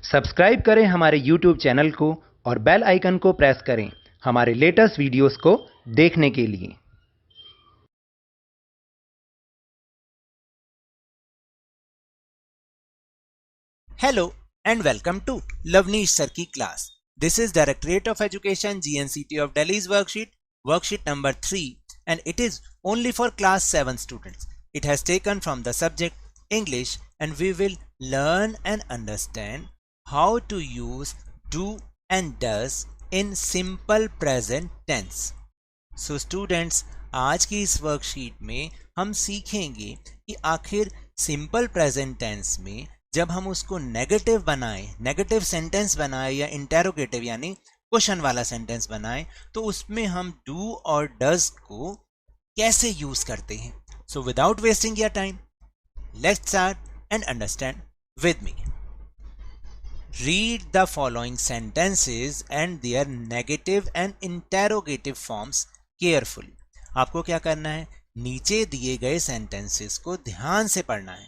Subscribe करें हमारे YouTube channel को और बेल आइकन को प्रेस करें हमारे लेटेस्ट वीडियोस को देखने के लिए। Hello and welcome to Lavneesh Sir की class. This is Directorate of Education GNCT of Delhi's worksheet number 3, and it is only for class 7 students. It has taken from the subject English, and we will learn and understand how to use do and does in simple present tense. So students, आज की इस worksheet में हम सीखेंगे कि आखिर simple present tense में जब हम उसको नेगेटिव बनाएं, नेगेटिव सेंटेंस बनाएं या इंटेरोगेटिव यानी क्वेश्चन वाला सेंटेंस बनाएं, तो उसमें हम डू और डज को कैसे यूज करते हैं। So without wasting your time, let's start and understand with me. Read the following sentences and their negative and interrogative forms carefully. आपको क्या करना है, नीचे दिए गए सेंटेंसेस को ध्यान से पढ़ना है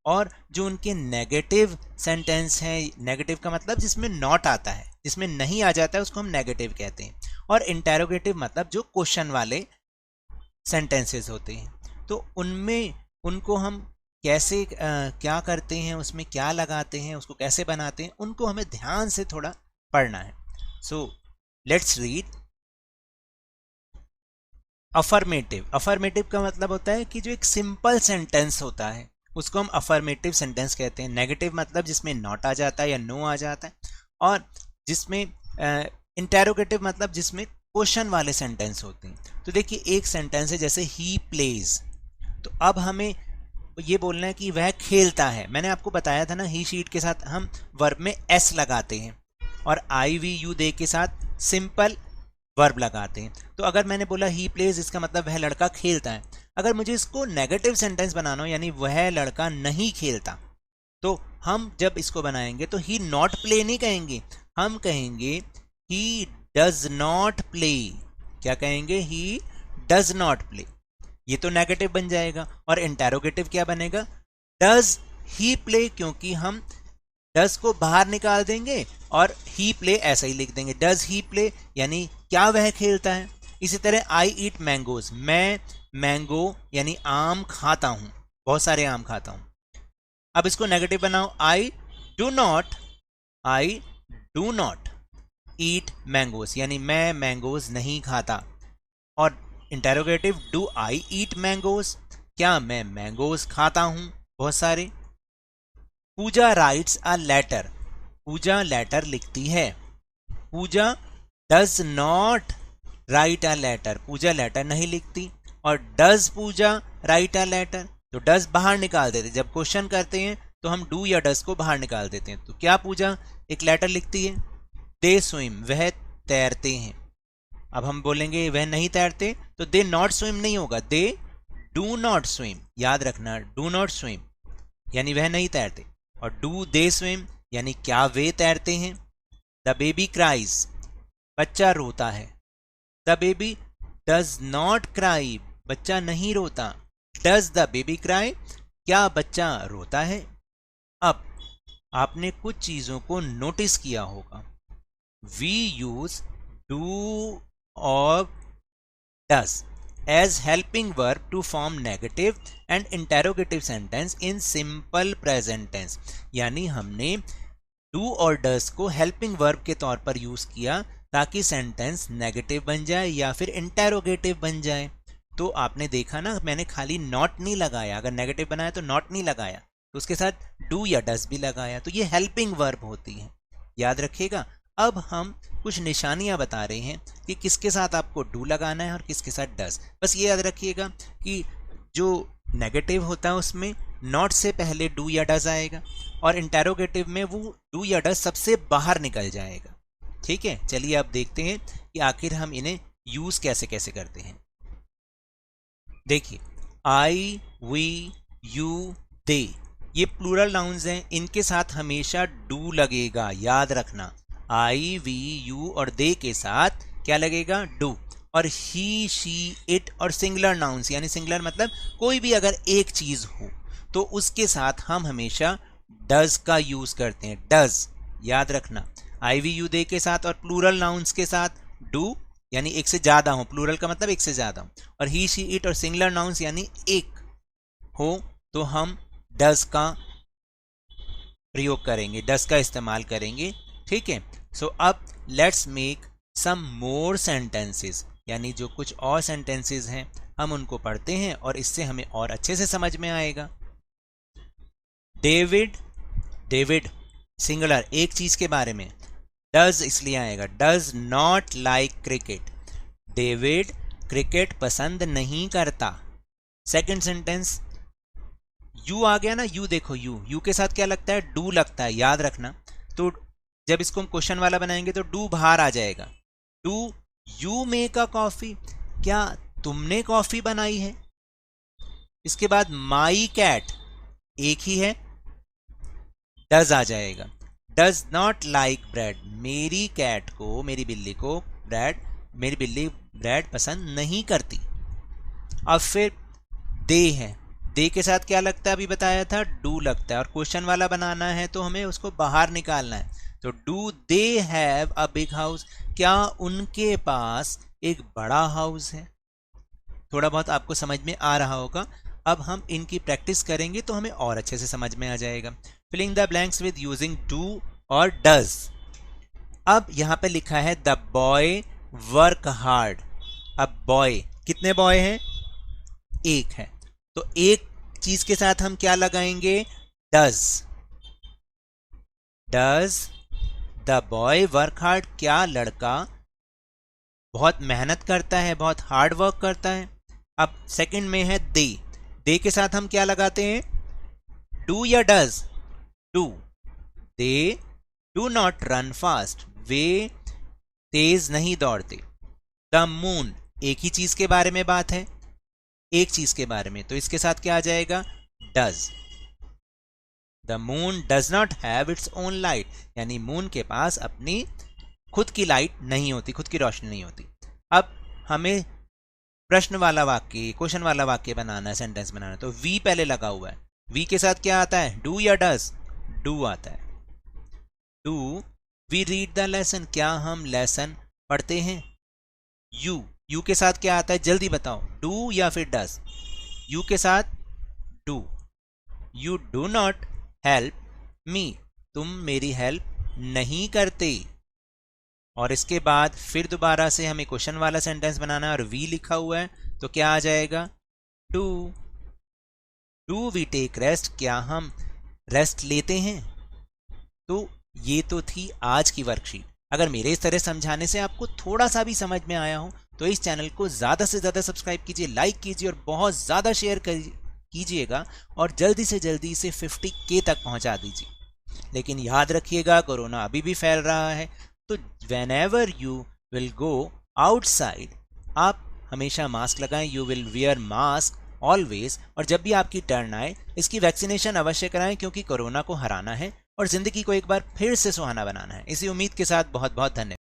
और जो उनके नेगेटिव सेंटेंस हैं, नेगेटिव का मतलब जिसमें नॉट आता है, जिसमें नहीं आ जाता है उसको हम नेगेटिव कहते हैं, और इंटेरोगेटिव मतलब जो क्वेश्चन वाले सेंटेंसेस होते हैं, तो उनमें उनको हम कैसे क्या करते हैं, उसमें क्या लगाते हैं, उसको कैसे बनाते हैं, उनको हमें ध्यान से थोड़ा पढ़ना है। So let's read. Affirmative, affirmative का मतलब होता है कि जो एक सिंपल सेंटेंस होता है उसको हम अफर्मेटिव सेंटेंस कहते हैं। नेगेटिव मतलब जिसमें नॉट आ जाता है या नो आ जाता है, और जिसमें इंटेरोगेटिव मतलब जिसमें क्वेश्चन वाले सेंटेंस होते हैं। तो देखिए एक सेंटेंस है जैसे ही प्लेज, तो अब हमें ये बोलना है कि वह खेलता है। मैंने आपको बताया था ना, ही शीट के साथ हम वर्ब में एस लगाते हैं और आई वी यू दे के साथ सिंपल वर्ब लगाते हैं। तो अगर मैंने बोला ही प्लेज, इसका मतलब वह लड़का खेलता है। अगर मुझे इसको नेगेटिव सेंटेंस बनाना हो यानी वह लड़का नहीं खेलता, तो हम जब इसको बनाएंगे तो ही नॉट प्ले नहीं कहेंगे, हम कहेंगे ही डज नॉट प्ले। क्या कहेंगे? He does not play. ये तो नेगेटिव बन जाएगा। और इंटेरोगेटिव क्या बनेगा? डज ही प्ले, क्योंकि हम डज को बाहर निकाल देंगे और ही प्ले ऐसा ही लिख देंगे। डज ही प्ले यानी क्या वह खेलता है। इसी तरह आई ईट मैंगोज, मैं मैंगो यानी आम खाता हूं, बहुत सारे आम खाता हूं। अब इसको नेगेटिव बनाओ, I do not eat mangoes यानी मैं मैंगोज नहीं खाता। और interrogative, do I eat mangoes, क्या मैं मैंगोज खाता हूं, बहुत सारे। Puja writes a letter, Puja letter लिखती है। Puja does not write a letter, Puja letter नहीं लिखती। और does Puja write a letter, तो डज बाहर निकाल देते, जब क्वेश्चन करते हैं तो हम डू या डज को बाहर निकाल देते हैं। तो क्या पूजा एक लेटर लिखती है? दे स्विम, वह तैरते हैं। अब हम बोलेंगे वह नहीं तैरते, तो दे नॉट स्विम नहीं होगा, दे डू नॉट स्विम। याद रखना, डू नॉट स्विम यानी वह नहीं तैरते, और डू दे स्विम यानी क्या वे तैरते हैं। द बेबी क्राइज, बच्चा रोता है। The baby does not cry, बच्चा नहीं रोता। डज द बेबी क्राई, क्या बच्चा रोता है। अब आपने कुछ चीजों को नोटिस किया होगा। वी यूज डू और does as helping verb to form negative and interrogative sentence in simple present tense, यानी हमने do और does को helping verb के तौर पर यूज किया ताकि सेंटेंस नेगेटिव बन जाए या फिर इंटेरोगेटिव बन जाए। तो आपने देखा ना, मैंने खाली नॉट नहीं लगाया, अगर नेगेटिव बनाया तो नॉट नहीं लगाया, तो उसके साथ डू या डज भी लगाया, तो ये हेल्पिंग वर्ब होती है, याद रखिएगा। अब हम कुछ निशानियां बता रहे हैं कि किसके साथ आपको डू लगाना है और किसके साथ डज। बस ये याद रखिएगा कि जो नेगेटिव होता है उसमें नॉट से पहले डू या डज आएगा, और इंटेरोगेटिव में वो डू या डज सबसे बाहर निकल जाएगा। ठीक है, चलिए अब देखते हैं कि आखिर हम इन्हें यूज कैसे कैसे करते हैं। देखिए, आई वी यू दे, ये प्लूरल नाउन्स हैं, इनके साथ हमेशा डू लगेगा, याद रखना। आई वी यू और दे के साथ क्या लगेगा? डू। और ही शी इट और सिंगुलर नाउन्स, यानी सिंगुलर मतलब कोई भी अगर एक चीज हो तो उसके साथ हम हमेशा डज का यूज करते हैं। डज याद रखना IVU दे के साथ और प्लूरल नाउन्स के साथ डू यानी एक से ज्यादा हो, प्लूरल का मतलब एक से ज्यादा हो, और ही शी इट और सिंगुलर नाउन्स यानी एक हो तो हम डज का प्रयोग करेंगे, डज का इस्तेमाल करेंगे। ठीक है, सो अब let's make some more sentences, यानी जो कुछ और सेंटेंसेस हैं हम उनको पढ़ते हैं और इससे हमें और अच्छे से समझ में आएगा। डेविड, डेविड सिंगुलर एक चीज के बारे में, डज इसलिए आएगा, does not like cricket, David cricket पसंद नहीं करता। सेकंड सेंटेंस यू आ गया ना, यू देखो यू के साथ क्या लगता है, डू लगता है, याद रखना। तो जब इसको हम क्वेश्चन वाला बनाएंगे तो डू बाहर आ जाएगा। Do you make a coffee, क्या तुमने कॉफी बनाई है। इसके बाद माई कैट एक ही है, डज आ जाएगा। डज नॉट लाइक ब्रेड, मेरी कैट को, मेरी बिल्ली को ब्रेड, मेरी बिल्ली ब्रेड पसंद नहीं करती। अब फिर दे है, दे के साथ क्या लगता है अभी बताया था, डू लगता है, और क्वेश्चन वाला बनाना है तो हमें उसको बाहर निकालना है। तो do they have a big house, क्या उनके पास एक बड़ा हाउस है। थोड़ा बहुत आपको समझ में आ रहा होगा। अब हम इनकी प्रैक्टिस करेंगे तो हमें और अच्छे से समझ में आ जाएगा। Filling the blanks with using do और डज। अब यहां पे लिखा है द बॉय वर्क हार्ड। अब बॉय, कितने बॉय हैं, एक है, तो एक चीज के साथ हम क्या लगाएंगे, does. Does the boy work hard, क्या लड़का बहुत मेहनत करता है, बहुत हार्ड वर्क करता है। अब सेकंड में है दे, दे के साथ हम क्या लगाते हैं, डू या does, do. They do not run fast, वे तेज नहीं दौड़ते। द मून, एक ही चीज के बारे में बात है, एक चीज के बारे में, तो इसके साथ क्या आ जाएगा, does. The moon does not have its own light, यानी मून के पास अपनी खुद की लाइट नहीं होती, खुद की रोशनी नहीं होती। अब हमें प्रश्न वाला वाक्य, क्वेश्चन वाला वाक्य बनाना है, सेंटेंस बनाना है, तो वी पहले लगा हुआ है। वी के साथ क्या आता है, डू या डज, डू आता है। Do we read the lesson, क्या हम लेसन पढ़ते हैं। यू, यू के साथ क्या आता है, जल्दी बताओ, डू या फिर डज। यू के साथ do. You do not help me, तुम मेरी हेल्प नहीं करते। और इसके बाद फिर दोबारा से हमें क्वेश्चन वाला सेंटेंस बनाना है और वी लिखा हुआ है, तो क्या आ जाएगा, do. Do we take rest, क्या हम रेस्ट लेते हैं। तो ये तो थी आज की वर्कशीट। अगर मेरे इस तरह समझाने से आपको थोड़ा सा भी समझ में आया हो तो इस चैनल को ज़्यादा से ज़्यादा सब्सक्राइब कीजिए, लाइक कीजिए और बहुत ज़्यादा शेयर कीजिएगा और जल्दी से जल्दी इसे 50K तक पहुंचा दीजिए। लेकिन याद रखिएगा कोरोना अभी भी फैल रहा है, तो whenever you will go outside, आप हमेशा मास्क लगाएं, you will wear mask always, और जब भी आपकी टर्न आए इसकी वैक्सीनेशन अवश्य कराएं, क्योंकि कोरोना को हराना है और जिंदगी को एक बार फिर से सुहाना बनाना है। इसी उम्मीद के साथ बहुत बहुत धन्यवाद।